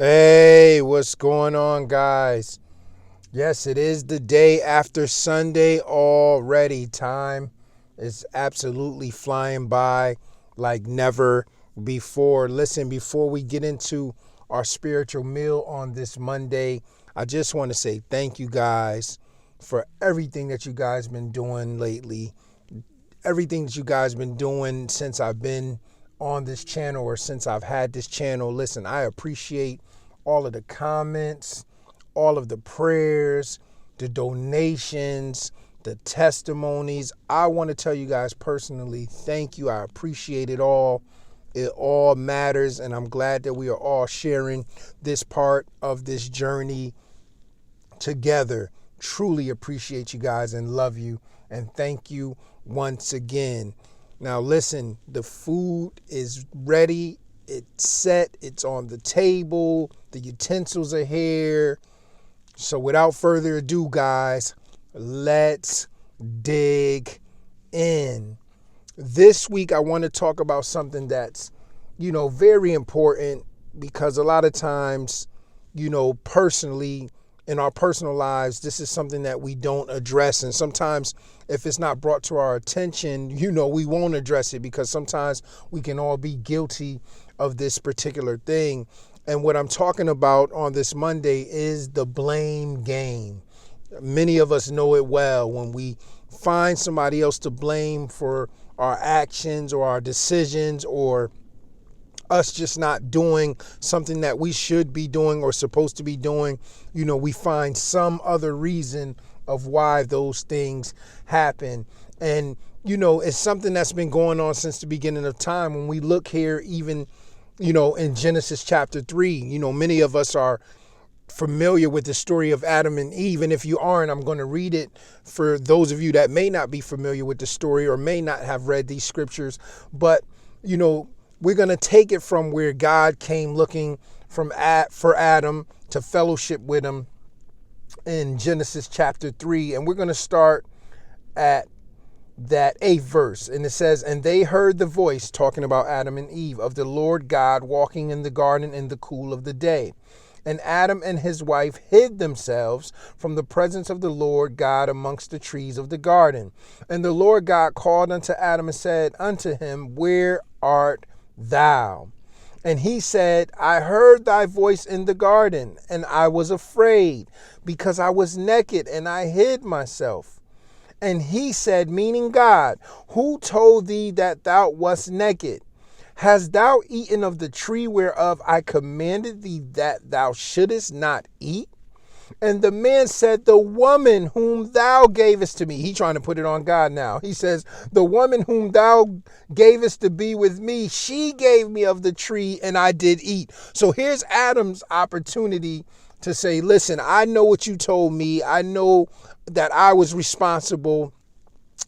Hey, what's going on, guys? Yes, it is the day after Sunday already. Time is absolutely flying by like never before. Listen, before we get into our spiritual meal on this Monday, I just want to say thank you guys for everything that you guys been doing lately. Everything that you guys been doing since I've been on this channel or since I've had this channel. Listen, I appreciate all of the comments, all of the prayers, the donations, the testimonies. I want to tell you guys personally, thank you. I appreciate it all. It all matters, and I'm glad that we are all sharing this part of this journey together. Truly appreciate you guys and love you, and thank you once again. Now listen, the food is ready. It's set. It's on the table. The utensils are here. So without further ado, guys, let's dig in. This week, I want to talk about something that's, very important because a lot of times, personally, in our personal lives, this is something that we don't address. And sometimes if it's not brought to our attention, we won't address it because sometimes we can all be guilty of this particular thing. And what I'm talking about on this Monday is the blame game. Many of us know it well. When we find somebody else to blame for our actions or our decisions or us just not doing something that we should be doing or supposed to be doing, we find some other reason of why those things happen. And, it's something that's been going on since the beginning of time. When we look here, even, in Genesis chapter 3, many of us are familiar with the story of Adam and Eve. And if you aren't, I'm going to read it for those of you that may not be familiar with the story or may not have read these scriptures. But, we're going to take it from where God came looking for Adam to fellowship with him in Genesis chapter 3. And we're going to start at that 8th verse. And it says, "And they heard the voice," talking about Adam and Eve, "of the Lord God walking in the garden in the cool of the day. And Adam and his wife hid themselves from the presence of the Lord God amongst the trees of the garden. And the Lord God called unto Adam and said unto him, Where art thou? And he said, I heard thy voice in the garden, and I was afraid, because I was naked, and I hid myself. And he said," meaning God, "Who told thee that thou wast naked? Hast thou eaten of the tree whereof I commanded thee that thou shouldest not eat? And the man said, The woman whom thou gavest to me." He trying to put it on God now. He says, "The woman whom thou gavest to be with me, she gave me of the tree, and I did eat." So here's Adam's opportunity to say, listen, I know what you told me. I know that I was responsible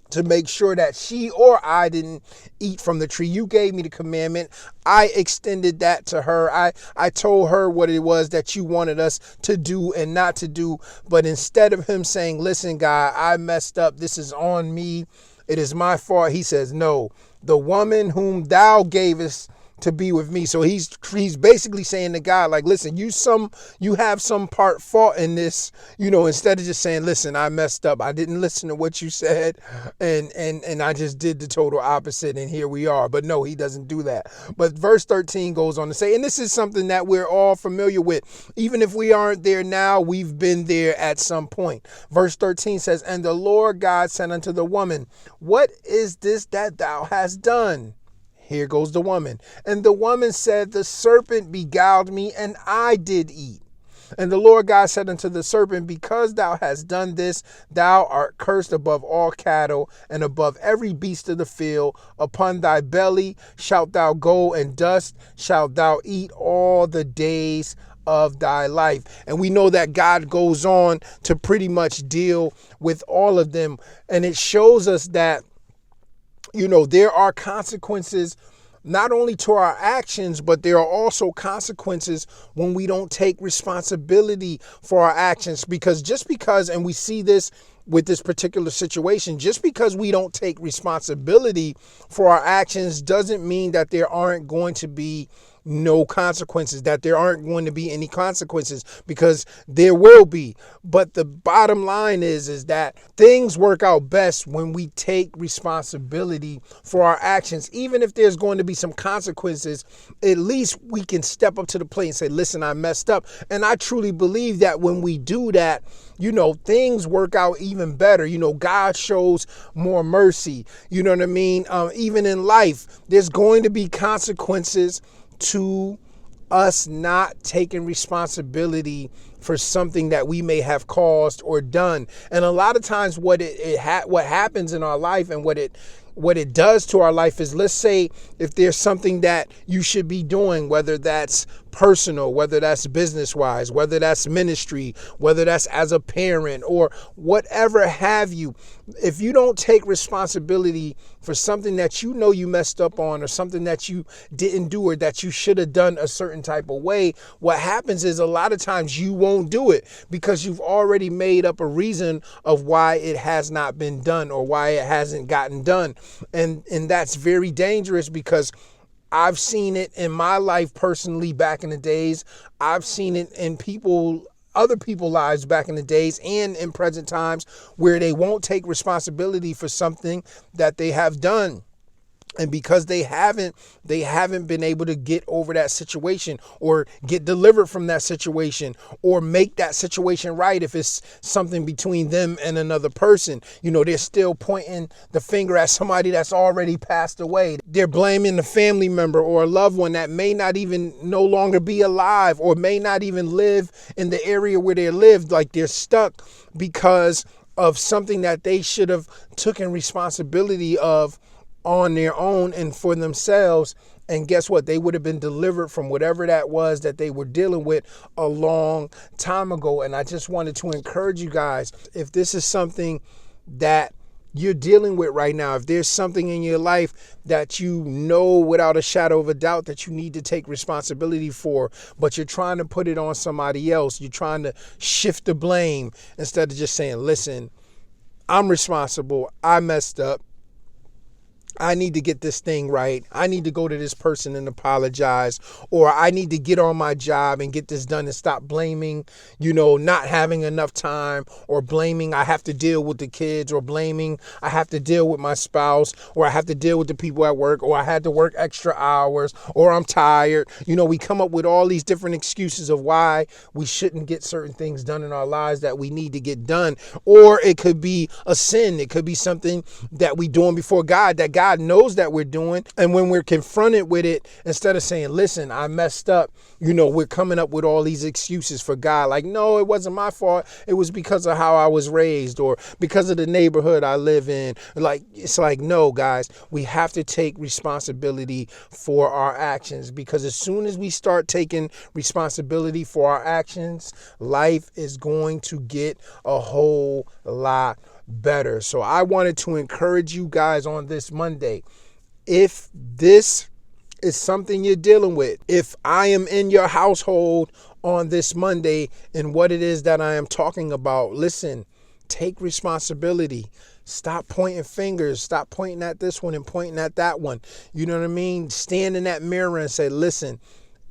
to make sure that she or I didn't eat from the tree. You gave me the commandment. I extended that to her. I told her what it was that you wanted us to do and not to do. But instead of him saying, listen, God, I messed up. This is on me. It is my fault. He says, no, the woman whom thou gavest to be with me. So he's basically saying to God, like, listen, you have some fault in this, instead of just saying, listen, I messed up. I didn't listen to what you said. And I just did the total opposite. And here we are. But no, he doesn't do that. But verse 13 goes on to say, and this is something that we're all familiar with. Even if we aren't there now, we've been there at some point. Verse 13 says, "And the Lord God said unto the woman, What is this that thou hast done?" Here goes the woman. "And the woman said, The serpent beguiled me, and I did eat. And the Lord God said unto the serpent, Because thou hast done this, thou art cursed above all cattle, and above every beast of the field. Upon thy belly shalt thou go, and dust shalt thou eat all the days of thy life." And we know that God goes on to pretty much deal with all of them. And it shows us that there are consequences not only to our actions, but there are also consequences when we don't take responsibility for our actions. And we see this with this particular situation, just because we don't take responsibility for our actions doesn't mean that there aren't going to be no consequences, that there aren't going to be any consequences, because there will be. But the bottom line is that things work out best when we take responsibility for our actions. Even if there's going to be some consequences, at least we can step up to the plate and say, listen, I messed up. And I truly believe that when we do that, things work out even better. God shows more mercy. You know what I mean? Even in life, there's going to be consequences to us not taking responsibility for something that we may have caused or done. And a lot of times what happens in our life and what it does to our life is, let's say if there's something that you should be doing, whether that's personal, whether that's business wise, whether that's ministry, whether that's as a parent or whatever have you, if you don't take responsibility for something that you messed up on, or something that you didn't do, or that you should have done a certain type of way, what happens is a lot of times you won't do it because you've already made up a reason of why it has not been done or why it hasn't gotten done. And that's very dangerous, because I've seen it in my life personally back in the days. I've seen it in other people's lives back in the days and in present times, where they won't take responsibility for something that they have done. And because they haven't been able to get over that situation, or get delivered from that situation, or make that situation right. If it's something between them and another person, they're still pointing the finger at somebody that's already passed away. They're blaming the family member or a loved one that may not even no longer be alive, or may not even live in the area where they lived. Like, they're stuck because of something that they should have taken responsibility of on their own and for themselves. And guess what? They would have been delivered from whatever that was that they were dealing with a long time ago. And I just wanted to encourage you guys, if this is something that you're dealing with right now, if there's something in your life that without a shadow of a doubt that you need to take responsibility for, but you're trying to put it on somebody else, you're trying to shift the blame instead of just saying, listen, I'm responsible, I messed up, I need to get this thing right. I need to go to this person and apologize, or I need to get on my job and get this done and stop blaming, not having enough time, or blaming I have to deal with the kids, or blaming I have to deal with my spouse, or I have to deal with the people at work, or I had to work extra hours, or I'm tired. We come up with all these different excuses of why we shouldn't get certain things done in our lives that we need to get done. Or it could be a sin. It could be something that we doing before God that God knows that we're doing. And when we're confronted with it, instead of saying, listen, I messed up, we're coming up with all these excuses for God. Like, no, it wasn't my fault. It was because of how I was raised, or because of the neighborhood I live in. It's like, no, guys, we have to take responsibility for our actions, because as soon as we start taking responsibility for our actions, life is going to get a whole lot better. So I wanted to encourage you guys on this Monday. If this is something you're dealing with, if I am in your household on this Monday and what it is that I am talking about, listen, take responsibility. Stop pointing fingers. Stop pointing at this one and pointing at that one. You know what I mean? Stand in that mirror and say, listen,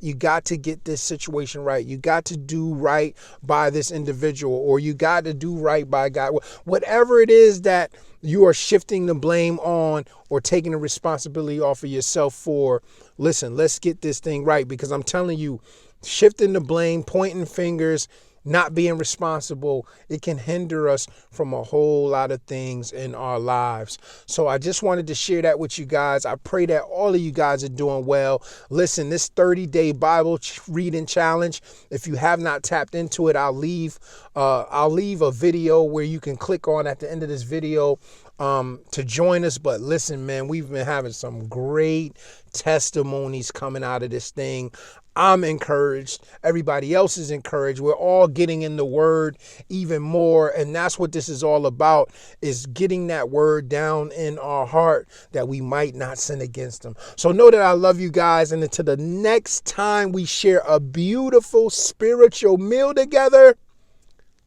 you got to get this situation right. You got to do right by this individual, or you got to do right by God. Whatever it is that you are shifting the blame on or taking the responsibility off of yourself for, listen, let's get this thing right. Because I'm telling you, shifting the blame, pointing fingers, not being responsible, it can hinder us from a whole lot of things in our lives. So I just wanted to share that with you guys. I pray that all of you guys are doing well. Listen, this 30-day Bible reading challenge, if you have not tapped into it, I'll leave a video where you can click on at the end of this video to join us. But listen, man, we've been having some great testimonies coming out of this thing. I'm encouraged. Everybody else is encouraged. We're all getting in the word even more. And that's what this is all about, is getting that word down in our heart that we might not sin against them. So know that I love you guys. And until the next time we share a beautiful spiritual meal together,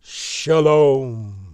shalom.